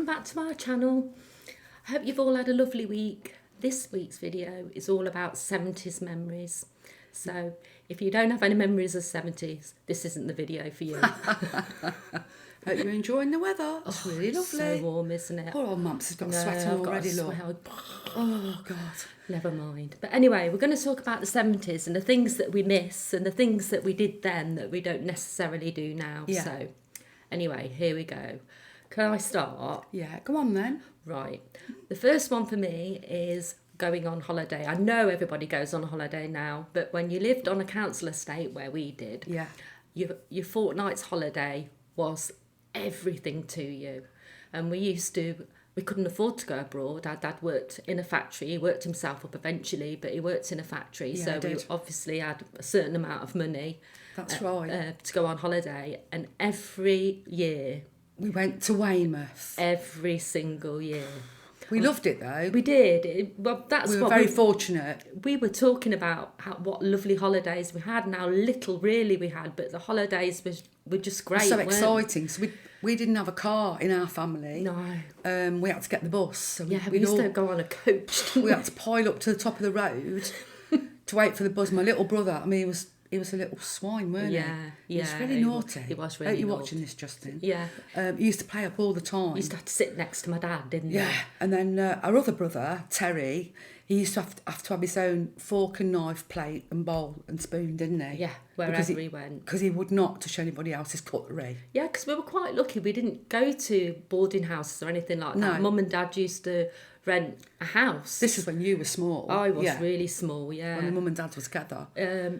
back to our channel. I hope you've all had a lovely week. This week's video is all about 70s memories. So if you don't have any memories of 70s, this isn't the video for you. Hope you're enjoying the weather. It's really lovely. So warm, isn't it? Poor old Mumps has got sweating already, look. Oh, God. Never mind. But anyway, we're going to talk about the 70s and the things that we miss and the things that we did then that we don't necessarily do now. Yeah. So anyway, here we go. Can I start? Yeah, go on then. Right. The first one for me is going on holiday. I know everybody goes on holiday now, but when you lived on a council estate where we did, Yeah. your fortnight's holiday was everything to you. And we couldn't afford to go abroad. Our dad worked in a factory. He worked himself up eventually, but he worked in a factory. Yeah, so we obviously had a certain amount of money. That's right. To go on holiday. And every year, We went to Weymouth. every single year. We loved it though. We did. That's We were what very fortunate. we were talking about, what lovely holidays we had and how little really we had, but the holidays were just great. So weren't exciting. So we didn't have a car in our family. No. We had to get the bus. So Yeah, we we'd used to all- go on a coach. we had to pile up to the top of the road to wait for the bus. My little brother, I mean, he was a little swine, weren't he? Yeah, He was yeah, really he was- naughty. he was I really hope you're naughty. watching this, Justin. Yeah. He used to play up all the time. We used to have to sit next to my dad, didn't Yeah, and then our other brother, Terry, he used to have to have his own fork and knife, plate and bowl and spoon, didn't he? Yeah, wherever Because he went. Because he would not touch anybody else's cutlery. Yeah, because we were quite lucky. We didn't go to boarding houses or anything like that. No. Mum and Dad used to rent a house. This is when you were small. I was yeah, really small, yeah. when the mum and dad was together.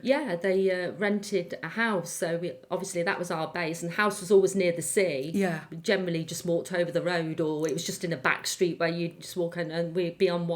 Yeah, they rented a house, so obviously that was our base, and the house was always near the sea. Yeah. We generally just walked over the road, or it was just in a back street where you just walk in, and we'd be on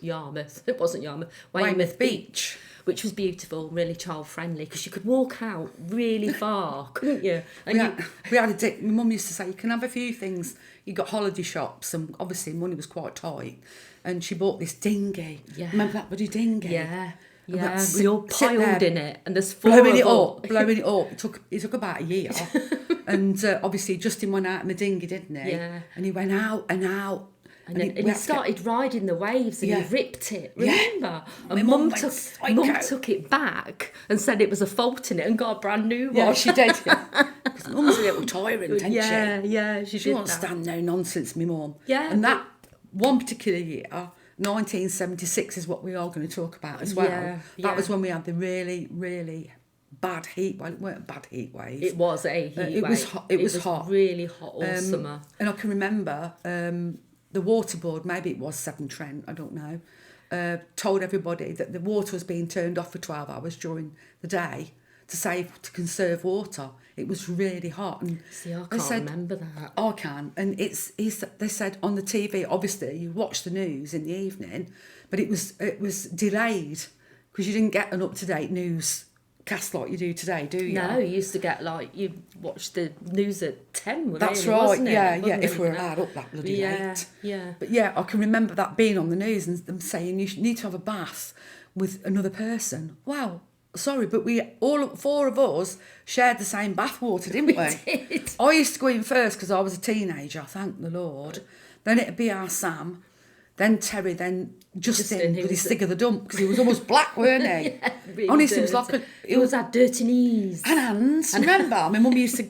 Yarmouth. It wasn't Yarmouth, Weymouth Beach, which was beautiful, really child friendly, because you could walk out really far, couldn't you? And We had a my mum used to say, you can have a few things. You got holiday shops, and obviously money was quite tight. And she bought this dinghy. Yeah. Remember that bloody dinghy? yeah, And yeah, that's we all sit piled there, in it, and there's four blowing it of up, blowing it up. It took about a year. And obviously Justin went out in the dinghy, didn't he? Yeah. And he went out and out. And he started riding the waves and Yeah. he ripped it, Yeah. remember? My And mum Mum went took, psycho. Mum took it back and said it was a fault in it and got a brand new one. Yeah, she did. Because mum's a little tyrant, isn't yeah, she? yeah, She did won't that. stand no nonsense, me mum. Yeah, And that one particular year, 1976, is what we are going to talk about as well. Yeah, That yeah. was when we had the really, really bad heat. Well, it weren't bad heat waves. It was a heat it wave. was hot. It was hot. Really hot all summer. And I can remember the water board, maybe it was Severn Trent, I don't know, told everybody that the water was being turned off for 12 hours during the day to conserve water. It was really hot. And See, I they can't said, remember that. I can. And they said on the TV, obviously, you watch the news in the evening, but it was delayed because you didn't get an up-to-date news cast like you do today, do you? No, you used to get you watch the news at 10, That's really, right, wasn't it? yeah, Wasn't if it? we're allowed up that bloody late. Yeah. But yeah, I can remember that being on the news and them saying you need to have a bath with another person. Wow, sorry, but all four of us shared the same bath water, didn't we? did. I used to go in first because I was a teenager, thank the Lord. Then it'd be our Sam, then Terry, then Justin who with his was stick of the dump because he was almost black, weren't he? Yeah, really Honestly, it was dirty. like It was had dirty knees. and hands. Remember, my mum used to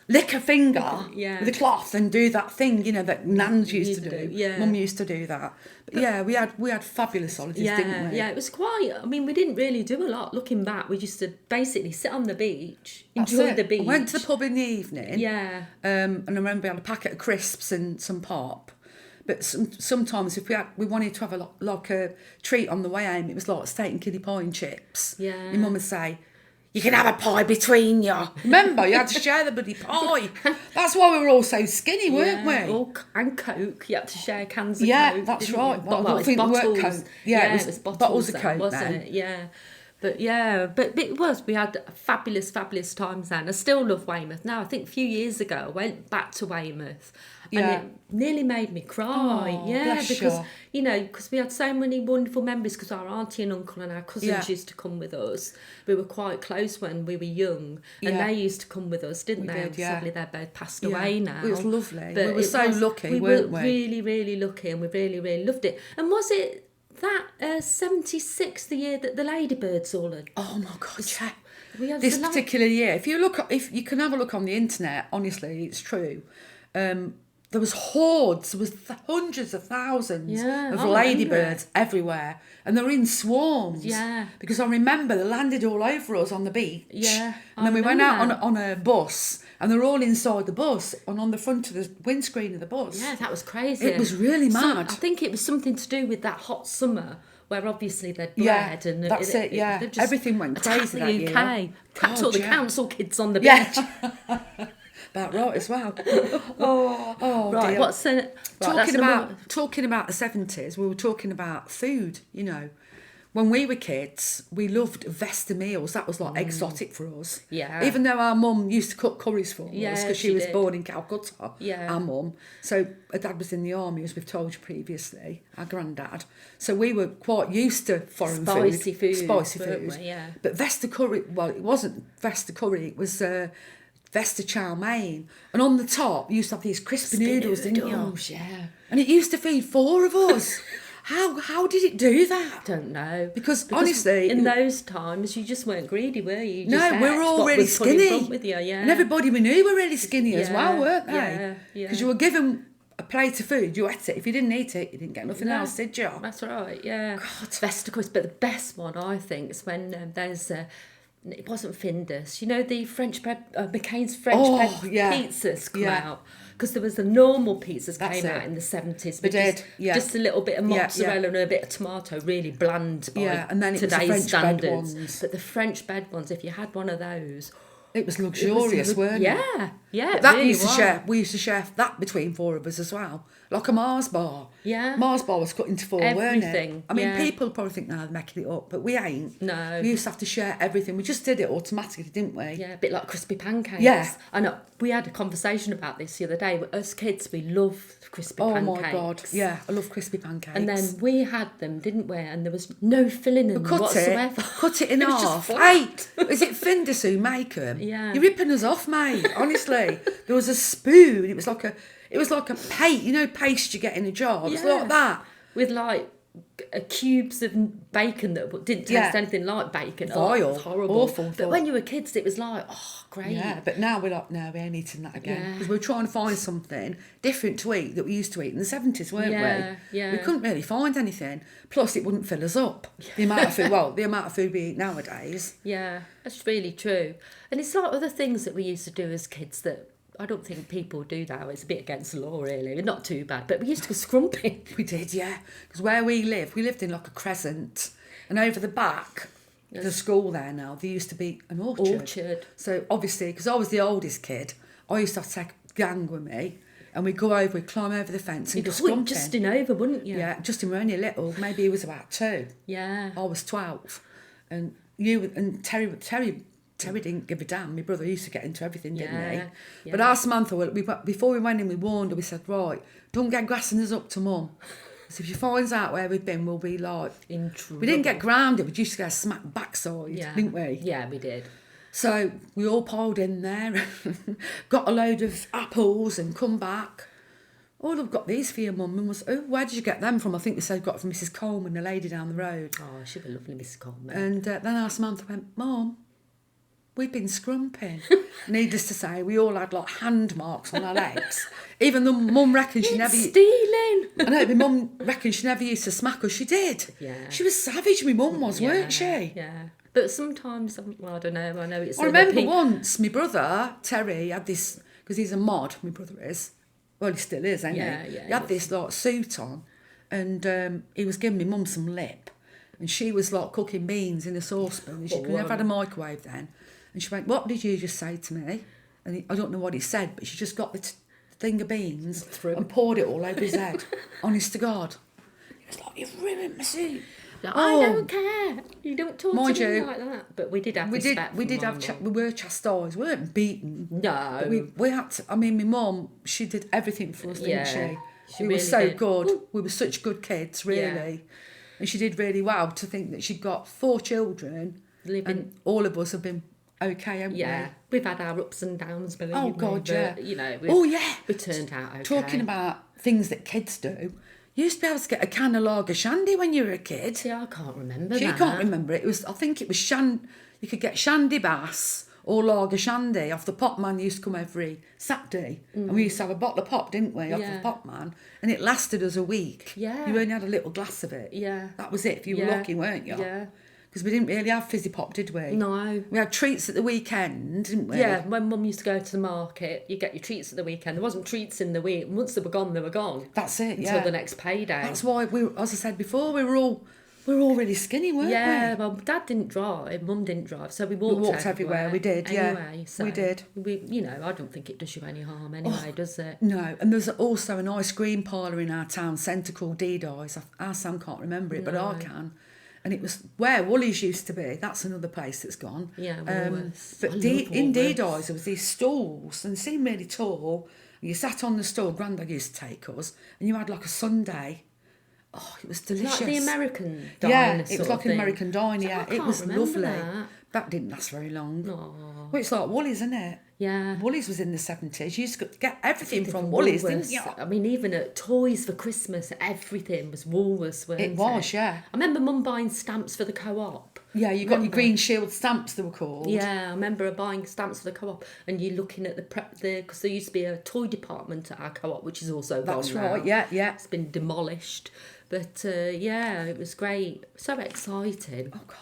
lick her finger Yeah. with a cloth and do that thing, that nans used to do. Yeah. Mum used to do that. But yeah, we had fabulous holidays, didn't we? Yeah, it was quite. I mean, we didn't really do a lot. Looking back, we used to basically sit on the beach, That's enjoy it. the beach. I went to the pub in the evening. Yeah, And I remember we had a packet of crisps and some pop. But sometimes if we wanted to have a treat on the way home, it was like steak and kiddie pie and chips. Yeah. My mum would say, you can have a pie between you. Remember, you had to share the bloody pie. That's why we were all so skinny, weren't we? And Coke. You had to share cans of Yeah, Coke. that's didn't right. You? Well, I Well, don't it's think there were bottles. Coke. Yeah, it was bottles bottles of then, Coke wasn't then. it? Yeah. But yeah, but we had fabulous times then. I still love Weymouth now. I think a few years ago I went back to Weymouth and it nearly made me cry. Oh, yeah, bless because you. because we had so many wonderful memories because our auntie and uncle and our cousins used to come with us. We were quite close when we were young and they used to come with us, didn't they? Did, Sadly, they're both passed away now. It was lovely. But we were so lucky, weren't we? Really, really lucky, and we really loved it. And was it that 76 the year that the ladybirds all had? Oh my God, yeah. This particular year, if you can have a look on the internet, honestly, it's true. There was hordes, there was hundreds of thousands of ladybirds everywhere, and they were in swarms. Yeah. Because I remember they landed all over us on the beach. Yeah. And then we went out on a bus, and they were all inside the bus and on the front of the windscreen of the bus. Yeah, that was crazy. It was really mad. I think it was something to do with that hot summer where obviously they'd bred and that's it. Everything went crazy that year. UK. Perhaps all the council kids on the beach. Yeah. About right as well. Right. Dear. What's talking about the 70s? We were talking about food. When we were kids, we loved Vesta meals. That was like exotic for us. Yeah. Even though our mum used to cook curries for us because she was did. born in Calcutta. Yeah. Our mum. So her dad was in the army, as we've told you previously. Our granddad. So we were quite used to foreign spicy food. Spicy weren't food. we? Yeah. But Vesta curry. Well, it wasn't Vesta curry. It was. Vesta chow mein, and on the top you used to have these crispy noodles, didn't you? Yeah. And it used to feed 4 of us. How did it do that? Don't know. Because honestly, in those times you just weren't greedy, were you? You no, we were all really skinny. With you, yeah. And everybody we knew were really skinny as well, weren't they? Yeah. Because you were given a plate of food, you ate it. If you didn't eat it, you didn't get nothing else, did you? That's right. Yeah. God. Vesta curries, but the best one I think is when there's. It wasn't Findus. The French bread, McCain's French bread pizzas come out. Because there was the normal pizzas came out in the 70s. But just a little bit of mozzarella and a bit of tomato, really bland by and then it today's was the French standards. bread ones. But the French bread ones, if you had one of those... It was luxurious, weren't it? Yeah, but that really we used to share that between 4 of us as well. Like a Mars bar. Yeah. Mars bar was cut into 4, weren't it? I mean, yeah. people probably think, no, they're making it up, but we ain't. No. We used to have to share everything. We just did it automatically, didn't we? Yeah, a bit like crispy pancakes. Yeah. I know. We had a conversation about this the other day. As kids, we love crispy pancakes. Oh, my God. Yeah, I love crispy pancakes. And then we had them, didn't we? And there was no filling in them whatsoever. Cut it in half. Hey, is it Findus who make them? Yeah. You're ripping us off, mate. Honestly. There was a spoon. It was like a paste, paste you get in a jar. It was like that. With like cubes of bacon that didn't taste anything like bacon. Vile. Oh, it was horrible. Awful. But when you were kids, it was like, oh, great. Yeah, but now we're like, no, we ain't eating that again. Because we're trying to find something different to eat that we used to eat in the 70s, weren't we? Yeah. We couldn't really find anything. Plus, it wouldn't fill us up. The amount of food, the amount of food we eat nowadays. Yeah, that's really true. And it's like other things that we used to do as kids that I don't think people do now. It's a bit against the law, really. Not too bad. But we used to go scrumping. We did, yeah. Because where we lived in like a crescent. And over the back, the school there now, there used to be an orchard. So obviously, because I was the oldest kid, I used to have to take a gang with me. And we'd climb over the fence and go scrumping. Justin over, wouldn't you? Yeah, Justin were only little. Maybe he was about 2. Yeah. I was 12. And you and Terry didn't give a damn. My brother used to get into everything, didn't he? Yeah. But our Samantha, before we went in, we warned her. We said, right, don't get grassing us up to Mum. So if she finds out where we've been, we'll be like... in trouble. We didn't get grounded. We used to get smacked backside, didn't we? Yeah, we did. So we all piled in there, got a load of apples and come back. Oh, I've got these for you, Mum. And was, where did you get them from? I think they said got it from Mrs. Coleman, the lady down the road. Oh, she'd be lovely, Mrs. Coleman. And then our Samantha went, Mum, we've been scrumping. Needless to say, we all had like hand marks on our legs. Even though Mum reckoned she never... stealing! I know, my Mum reckoned she never used to smack us. She did. Yeah. She was savage, my Mum was, weren't she? Yeah. But sometimes, I don't know, I know it's... I remember once, my brother, Terry, had this... Because he's a mod, my brother is. Well, he still is, ain't he? Yeah. He had this like suit on and he was giving my Mum some lip. And she was like cooking beans in a saucepan. And she never had a microwave then. And she went, what did you just say to me? And I don't know what he said, but she just got the thing of beans and poured it all over his head. Honest to God. He was like, you've ruined my soup. Like, Oh. I don't care. You don't talk Mind to me you, like that. But we did have we did respect. we for did my have mum. we were chastised. We weren't beaten. No. But we had to, I mean, my mum, she did everything for us, didn't Yeah, she? she We were really so did. good. Ooh. We were such good kids, really. Yeah. And she did really well to think that she'd got 4 children Living. and all of us have been okay, haven't Yeah, we've had our ups and downs, believe Oh, me. God, but, yeah. You know, Oh, yeah. we turned out okay. Talking about things that kids do, you used to be able to get a can of lager shandy when you were a kid. See, I can't remember She that. can't remember it. I think it was you could get shandy bass or lager shandy off the pop man. Used to come every Saturday, and we used to have a bottle of pop, didn't we, off the Yeah. pop man, and it lasted us a week. Yeah. You only had a little glass of it. Yeah. That was it. If you were Yeah. lucky, weren't you? Yeah. Because we didn't really have fizzy pop, did we? No. We had treats at the weekend, didn't we? Yeah, when Mum used to go to the market, you get your treats at the weekend. There wasn't treats in the week. Once they were gone, they were gone. That's it. Until the next payday. That's why as I said before, we were all really skinny, weren't Yeah, we? well, Dad didn't drive, Mum didn't drive, so we We walked, walked everywhere. We did, yeah. Anyway, so We did. You know, I don't think it does you any harm anyway, does it? No, and there's also an ice cream parlour in our town centre called Didi's. Our Sam can't remember it, but I can. And it was where Woolies used to be. That's another place that's gone. Yeah, Woolworths. But I love in Woolworths. Didi's there was these stalls, and they seemed really tall. And you sat on the stall, Grandad used to take us, and you had like a sundae. Oh, it was delicious. Like the American diner Yeah, it was sort like of an thing. American diner, So yeah. I It can't was remember lovely. that. That didn't last very long. Oh, Well, it's like Woolies, isn't it? yeah. Woolies was in the 70s. You used to get everything from Woolies, didn't you? I mean, even at toys for Christmas, everything was Woolworths, weren't it? It was, yeah. I remember Mum buying stamps for the co-op. Yeah, you got your Remember? Green Shield stamps, they were called. Yeah, I remember her buying stamps for the co-op, and you looking at because there used to be a toy department at our co-op, which is also That's gone right, now. yeah. It's been demolished, but yeah, it was great, so exciting. Oh, God.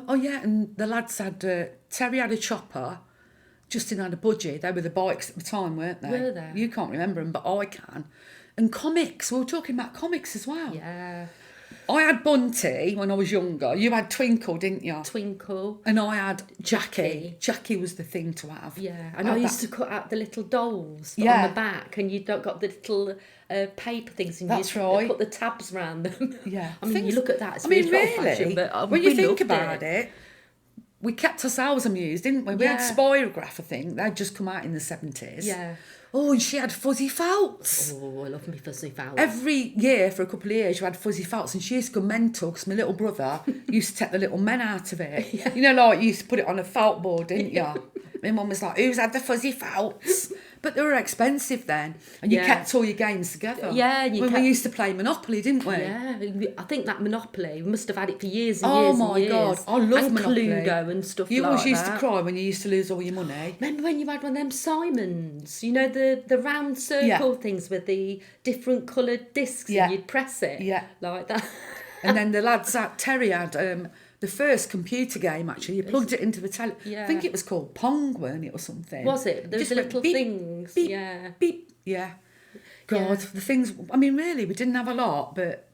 Oh yeah, and the lads had, Terry had a chopper, Justin had a budgie. They were the bikes at the time, weren't they? Were they? You can't remember them, but I can. And comics, we were talking about comics as well. Yeah, I had Bunty when I was younger. You had Twinkle, didn't you? Twinkle. And I had Jackie. Jackie. Jackie was the thing to have. Yeah, and I I had used that- to cut out the little dolls Yeah. on the back, and you got the little paper things, and That's you right. put the tabs around them. Yeah. I mean, you look at that, it's I mean, really old-fashioned, really, but when you we think loved about it, we kept ourselves amused, didn't we? We had Yeah. Spirograph, I think. They'd just come out in the 70s. Yeah. Oh, and she had fuzzy felts. Oh, I love me fuzzy fowl. Every year for a couple of years, you had fuzzy felts, and she used to go mental because my little brother used to take the little men out of it. You know, like you used to put it on a felt board, didn't you? My mum was like, "Who's had the fuzzy felts?" But they were expensive then, and you Yeah. kept all your games together. Yeah, and you when kept- we used to play Monopoly, didn't we? Yeah, I think that Monopoly, we must have had it for years and Oh years my and years. God, I love and Monopoly. Cluedo and stuff You like always used to that. cry when you used to lose all your money. Remember when you had one of them Simons? You know, the round circle things with the different coloured discs Yeah. and you'd press it Yeah. like that. And then the lads at Terry had the first computer game, actually. You plugged it into the telly. I Yeah. think it was called Pong, weren't it, or something? Was it? There was Just the went little beep, things. beep, Yeah. beep. Yeah. God, the things, I mean, really, we didn't have a lot, but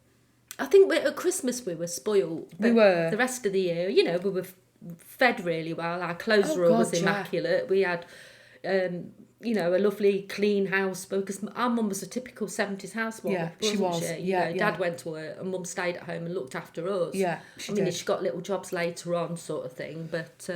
I think at Christmas we were spoiled. We but were. The rest of the year, you know, we were fed really well. Our clothes Oh, were always God, yeah. immaculate. We had, you know, a lovely clean house. Because our mum was a typical 70s housewife, Yeah, she wasn't was. she? Yeah, You know, yeah. Dad went to work and Mum stayed at home and looked after us. Yeah, she I mean, did. she got little jobs later on sort of thing, but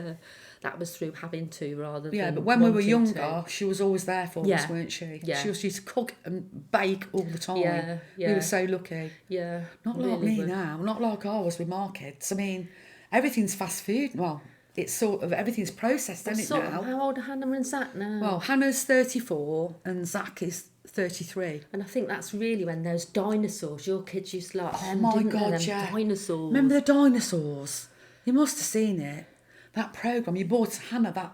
that was through having to rather than yeah, but when we were wanting younger, to. she was always there for us, Yeah. weren't she? Yeah. She used to cook and bake all the time. Yeah, We yeah. were so lucky. Yeah. Not like really me were. now, not like I was with my kids. I mean, everything's fast food. Well, it's sort of, everything's processed, isn't it Sort now? of, how old are Hannah and Zach now? Well, Hannah's 34 and Zach is 33. And I think that's really when those dinosaurs, your kids used to like them, my didn't they? God, Them yeah. dinosaurs. Remember the dinosaurs? You must have seen it. That programme, you bought Hannah that.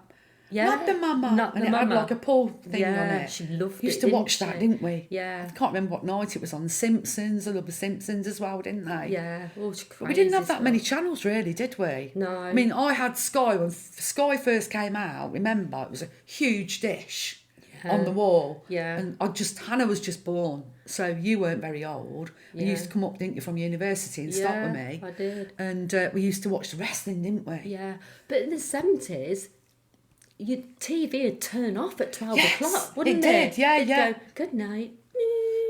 Yeah. Not the mama. Not and the it mama. had like a pull thing on Yeah, it. she loved We used it, to didn't watch that, she? didn't we? Yeah. I can't remember what night it was on. Simpsons. I love the Simpsons as well, didn't they? Yeah. Oh, it's But we didn't have crazy that many stuff. channels, really, did we? No. I mean, I had Sky when Sky first came out. Remember, it was a huge dish on the wall. Yeah. And Hannah was just born, so you weren't very old. And you Yeah. used to come up, didn't you, from university and start with me. I did. And we used to watch the wrestling, didn't we? Yeah. But in the 70s, your TV would turn off at 12 Yes, o'clock, wouldn't it did. Yeah, It'd yeah. go, good night.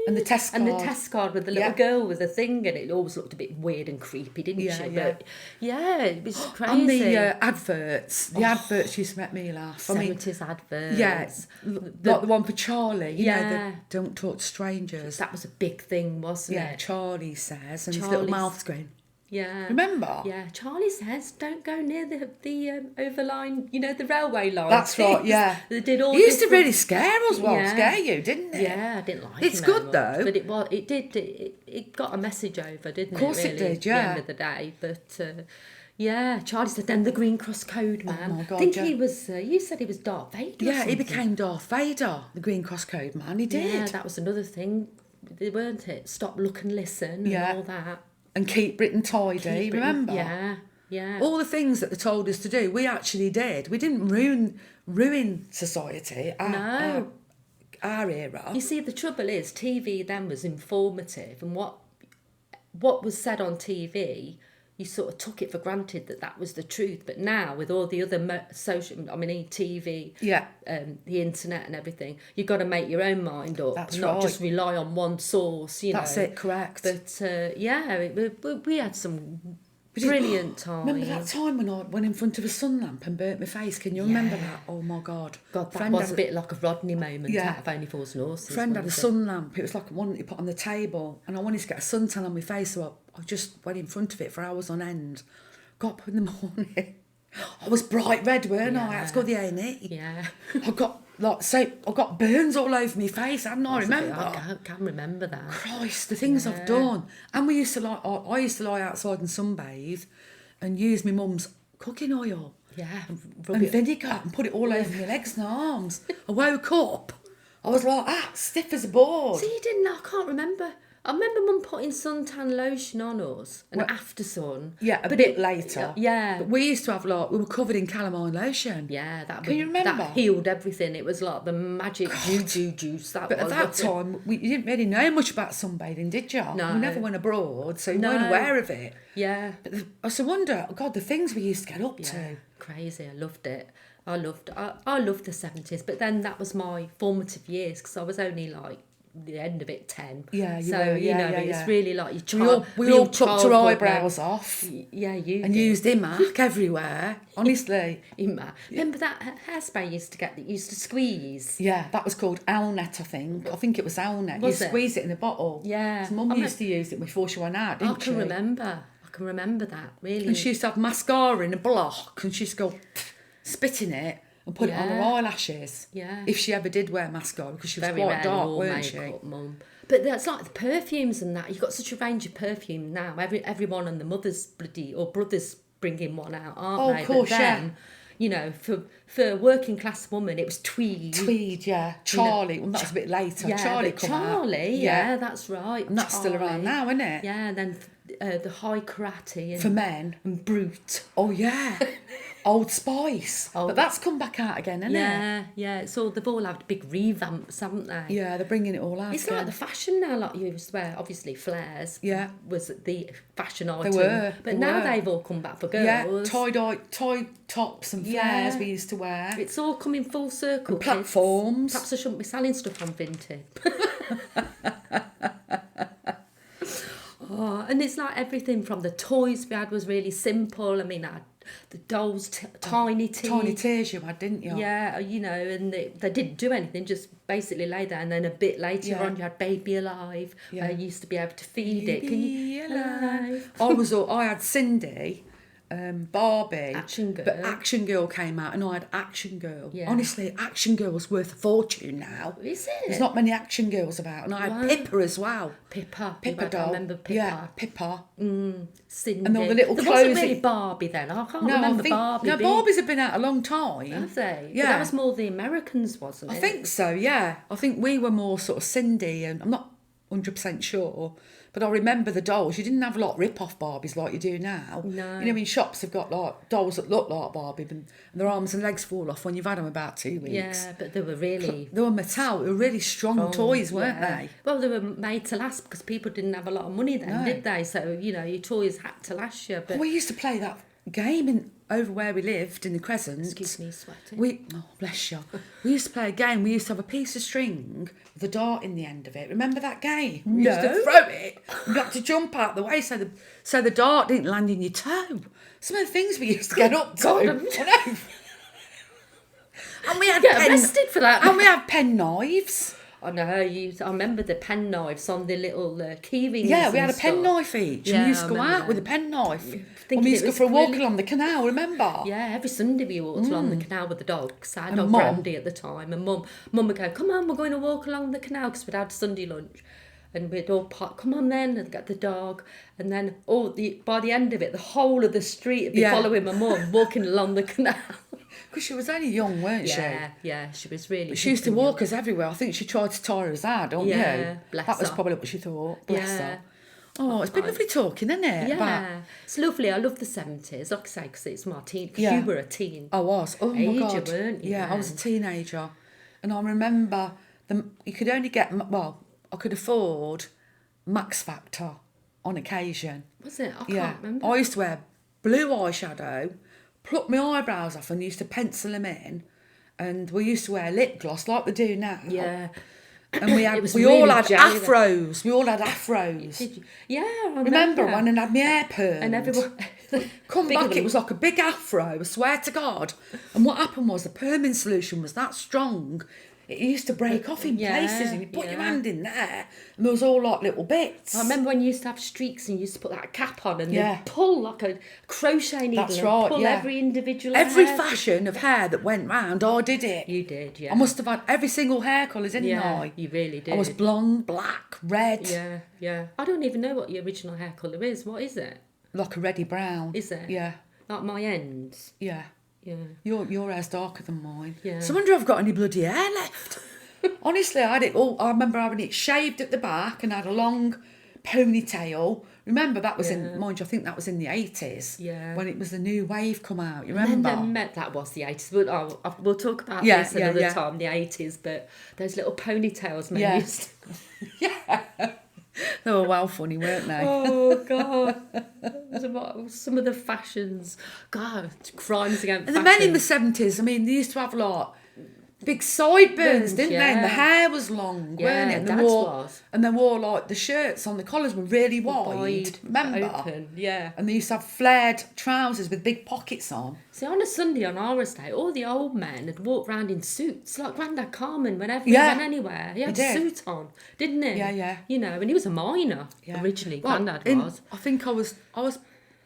And the test card. And the test card with the little girl with the thing, and it always looked a bit weird and creepy, didn't she? But yeah, it was crazy. On the adverts used to make me laugh. 70s adverts. Yeah, like the one for Charlie, you know, the don't talk to strangers. That was a big thing, wasn't it? Yeah, Charlie says, and his little mouth's going. Yeah. Remember? Yeah. Charlie says, don't go near the overline, you know, the railway line. That's right, yeah. They did all He used to really scare us, Yeah. scare you, didn't he? Yeah, I didn't like It's him good, very much, though. But it got a message over, didn't it? Of course it did, yeah. At the end of the day. But, yeah, Charlie said, then the Green Cross Code man. Oh, my God, I think he was, you said he was Darth Vader or Yeah, he something. became Darth Vader, the Green Cross Code man. He did. Yeah, that was another thing, weren't it? Stop, look and listen and all that. And keep Britain tidy, remember? Yeah. All the things that they told us to do, we actually did. We didn't ruin society, our era. You see, the trouble is, TV then was informative, and what was said on TV, you sort of took it for granted that was the truth. But now, with all the other TV, the internet and everything, you've got to make your own mind up. That's not right. just rely on one source, you know. That's it, correct. But we had some brilliant times. Remember that time when I went in front of a sun lamp and burnt my face? Can you remember that? Oh my God. That was a bit like a Rodney moment out of Only Fools and Horses. Friend had a sun lamp. It was like one that you put on the table, and I wanted to get a suntan on my face, so I just went in front of it for hours on end. Got up in the morning. I was bright red, weren't I? I had to go to the A&E. Yeah. I got burns all over my face, hadn't I? Remember? I can't remember that. Christ, the things I've done. And I used to lie outside and sunbathe and use my mum's cooking oil. Yeah. And vinegar and put it all over my legs and arms. I woke up, I was like, stiff as a board. See, you didn't, I can't remember. I remember Mum putting suntan lotion on us and after sun. Yeah, a bit later. Yeah. But we used to have we were covered in calamine lotion. Yeah, Can you remember? That healed everything. It was like the magic juju juice. But at that time, you didn't really know much about sunbathing, did you? No. We never went abroad, so you weren't aware of it. Yeah. But I used to wonder, God, the things we used to get up to. Crazy. I loved it. I loved the 70s. But then that was my formative years because I was only like the end of it 10. Yeah, it's really like your child. We all took our eyebrows off. Yeah, you and did. used Imac everywhere. Honestly, Imac. Remember that hairspray used to squeeze? Yeah, that was called Owlnet, I think. I think it was Owlnet. You squeeze it in a bottle. Yeah, Mum used to use it before she went out, didn't she? I can remember that really. And she used to have mascara in a block, and she used to go spit in it. And put it on her eyelashes. Yeah. If she ever did wear mascara, because she was Very quite dark, weren't makeup, she? Mum. But that's like the perfumes and that. You've got such a range of perfume now. Everyone and the mothers brothers bringing one out, aren't they? Of course, but then, you know, for a working class woman, it was Tweed. Tweed, yeah. Charlie, well, that was a bit later. Yeah, Charlie come out. Charlie, yeah, that's right. And that's still around now, isn't it? Yeah, and then the High Karate and for men and Brute. Oh yeah. Old Spice. But that's come back out again, isn't it? Yeah. They've all had big revamps, haven't they? Yeah, they're bringing it all out. It's like the fashion now, like you used to wear. Obviously, flares. Yeah. Was the fashion item. They were. But now they've all come back for girls. Yeah, tie tops and flares we used to wear. It's all coming full circle. And platforms. Perhaps I shouldn't be selling stuff on Vinted. And it's like everything from the toys we had was really simple. I mean, I had the dolls, tiny tears. Tiny tears you had, didn't you? Yeah, you know, and they didn't do anything, just basically lay there. And then a bit later on, you had Baby Alive. Yeah. I used to be able to feed it. Baby Alive. I had Cindy, Barbie. Action Girl. But Action Girl came out and I had Action Girl. Yeah. Honestly, Action Girl's worth a fortune now. Is it? There's not many Action Girls about. And I had Pippa as well. Pippa doll. I remember Pippa. Yeah, Pippa. Cindy. And all the little there clothes. wasn't really Barbie then. I can't remember Barbie. No, Barbies have been out a long time. Have they? Yeah. But that was more the Americans, wasn't it? I think so, yeah. I think we were more sort of Cindy, and I'm not 100% sure, but I remember the dolls. You didn't have a lot of rip-off Barbies like you do now. No. You know, in shops have got like dolls that look like Barbie, and their arms and legs fall off when you've had them about 2 weeks. Yeah, but they were really... They were Mattel. They were really strong toys, weren't they? Well, they were made to last because people didn't have a lot of money then, did they? So, you know, your toys had to last you. But We used to play that game over where we lived in the Crescent. Excuse me, sweating. Oh, bless you. We used to play a game. We used to have a piece of string with a dart in the end of it. Remember that game? We used to throw it. You had to jump out the way so the dart didn't land in your toe. Some of the things we used to get up to. God, And we had get arrested for that. And we had pen knives. I know. I remember the pen knives on the little key rings. Yeah, we had a stuff. pen knife each. Yeah, and we used I to go remember out that. with a pen knife. Thinking And we it used to go was for a walk really- along the canal, remember? Yeah, every Sunday we walked along the canal with the dogs. I had And dog Mum. Brandy at the time, and Mum would go, "Come on, we're going to walk along the canal," because we'd had Sunday lunch, and we'd all come on then, and get the dog, and then by the end of it, the whole of the street would be Yeah. following my mum walking along the canal. Because she was only young, weren't she? Yeah, she was really. But she used to walk us everywhere. I think she tried to tire us out, don't you? Yeah, bless That was her. probably what she thought. Bless Yeah. her. Oh, it's been lovely talking, isn't it? Yeah, About- it's lovely. I love the 70s, like I say, because it's my teen. Because Yeah. you were a teen. I was. Oh, my Ager, God. weren't you, Yeah, I was a then? teenager. And I remember you could only get, I could afford Max Factor on occasion. Was it? I Yeah. can't remember. I used to wear blue eyeshadow, pluck my eyebrows off and used to pencil them in. And we used to wear lip gloss like we do now. Yeah. And we It was all really had jelly then. afros. We all had afros. Did you? Yeah, I Remember when I had my hair permed? And everyone. Come Bigger back, than- it was like a big afro, I swear to God. And what happened was the perming solution was that strong, it used to break off in Yeah, places, and you put your yeah. hand in there, and there was all like little bits. I remember when you used to have streaks and you used to put that cap on and Yeah. then pull like a crochet needle. That's and right, pull yeah. every individual Every hair. fashion of hair that went round, I did it. You did, yeah. I must have had every single hair colours, didn't Yeah, I? you really did. I was blonde, black, red, Yeah. I don't even know what your original hair colour is. What is it? like a reddy brown. Is it? Yeah, Like my ends. yeah. Yeah. Your hair's darker than mine. Yeah. So I wonder if I've got any bloody hair left. Honestly, I had it all. I remember having it shaved at the back and had a long ponytail. Remember that was in, mind you, I think that was in the 80s. Yeah. When it was the new wave come out. You And remember? then that was the 80s. We'll talk about Yeah, this yeah, another yeah. time, the 80s, but those little ponytails men Yeah. used to... They were well funny, weren't they? Oh, God. Some of the fashions. God, crimes against And the men in the fashion. 70s, I mean, they used to have like big sideburns, didn't they? And the yeah. hair was long, Yeah, weren't it? And Dad's was. And they wore like the shirts on the collars were really wide. Wide, Remember? open, yeah. And they used to have flared trousers with big pockets on. See, on a Sunday on our estate, all the old men had walked round in suits, like Grandad Carmen, whenever Yeah. he went anywhere. He had a did. suit on, didn't he? Yeah, yeah. You know, and he was a miner originally, Grandad was. I think I was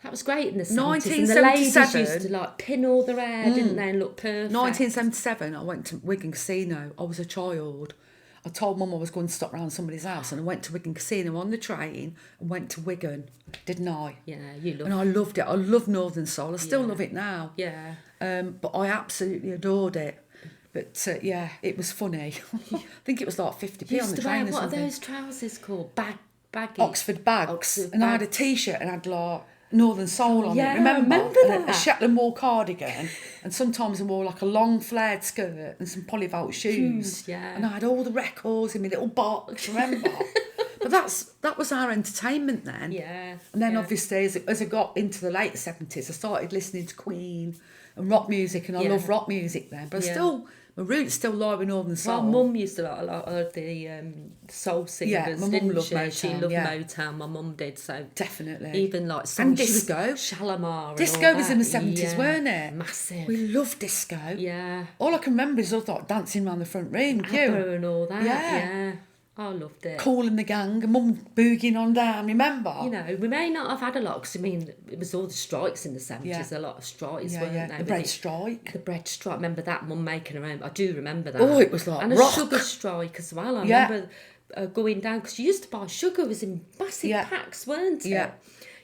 That was great in the 70s. And the ladies 1977. used to like pin all their hair, didn't they, and look perfect. 1977, I went to Wigan Casino. I was a child. I told Mum I was going to stop round somebody's house, and I went to Wigan Casino on the train and went to Wigan, didn't I? Yeah, you love And I loved it. I love Northern Soul. I still love it now. Yeah. But I absolutely adored it. But yeah, it was funny. I think it was like 50p You on used the to wear, train or what are something. those trousers called? Baggy. Oxford bags. Oxford and I had a bags. T-shirt and had like Northern Soul on yeah, it, remember? I remember And a that. Shetland wool cardigan, and sometimes I wore like a long flared skirt and some polyvolt shoes. yeah. And I had all the records in my little box, remember? But that was our entertainment then. Yeah. And then yeah. obviously as I got into the late 70s, I started listening to Queen and rock music, and I Yeah. love rock music then. But Yeah. my roots still lie with Northern Soul. Well, Mum used to like a lot of the soul singers, Yeah, my mum didn't loved she? She Motown, loved yeah. Motown, my mum did, so... Definitely. Even like And songs, she was- disco. Shalimar and Disco all was that. in the 70s, Yeah, weren't it? Massive. We loved disco. Yeah. All I can remember is us like dancing around the front room. ABBA You and all that. Yeah. Yeah. I loved it. Cool and the Gang, and Mum boogieing on down. Remember? You know, we may not have had a lot, because I mean, it was all the strikes in the 70s, Yeah. a lot of strikes, yeah, weren't yeah. they? The But bread strike. The bread strike, remember that, Mum making her own, I do remember that. Oh, it was like And a rock. sugar strike as well, I Yeah. remember going down, because you used to buy sugar, it was in massive Yeah. packs, weren't it? Yeah.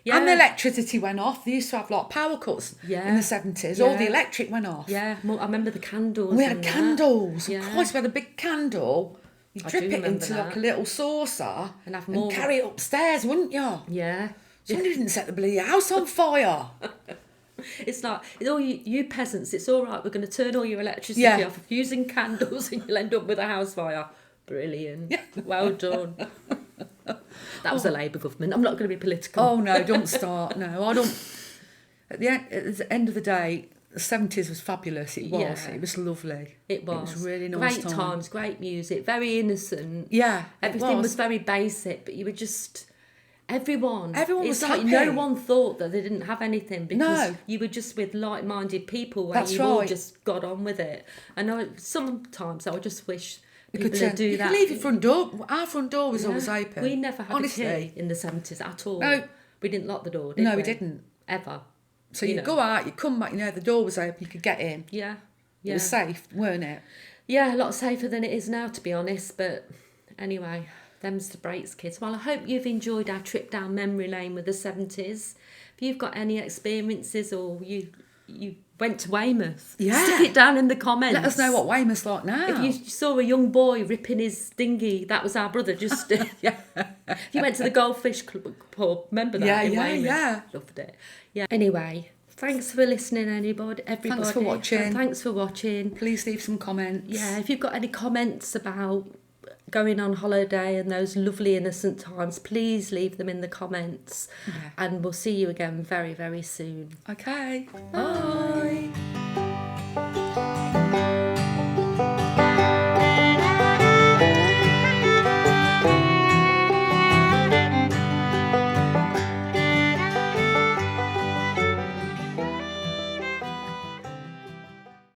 Yeah. And the electricity went off. They used to have like power cuts Yeah. in the 70s. All Yeah. the electric went off. Yeah, I remember the candles. We had and that. candles. Yeah. Of course, we had a big candle. You'd I drip do it remember into that. like a little saucer And have more. carry it upstairs, wouldn't you? Yeah. Somebody didn't set the bloody house on fire. It's like, all you peasants, it's all right, we're going to turn all your electricity Yeah. off using candles and you'll end up with a house fire. Brilliant. Yeah. Well done. That was a Labour government. I'm not going to be political. Oh no, don't start. No, I don't. at the end of the day, the 70s was fabulous. It was. Yeah. It was lovely. It was. It was really nice. Great times, great music, very innocent. Yeah. Everything was very basic, but you were just... Everyone was like happy. no one thought that they didn't have anything because No. you were just with like-minded people where That's you all right. just got on with it. And sometimes I just wish people You would do that. could leave your front door. Our front door was Yeah. always open. We never had Honestly. a key in the 70s at all. No. We didn't lock the door, did we? No, we didn't. Ever. So you go out, you come back, the door was open, you could get in. Yeah. It was safe, weren't it? Yeah, a lot safer than it is now, to be honest. But anyway, them's the breaks, kids. Well, I hope you've enjoyed our trip down memory lane with the 70s. If you've got any experiences or you went to Weymouth, stick it down in the comments. Let us know what Weymouth's like now. If you saw a young boy ripping his dinghy, that was our brother. Just If you went to the Goldfish Club, remember that? in Weymouth? Yeah. Loved it. Yeah. Anyway, thanks for listening, everybody. Thanks for watching. Thanks for watching. Please leave some comments. Yeah, if you've got any comments about going on holiday and those lovely innocent times, please leave them in the comments. Yeah. And we'll see you again very, very soon. Okay. Bye.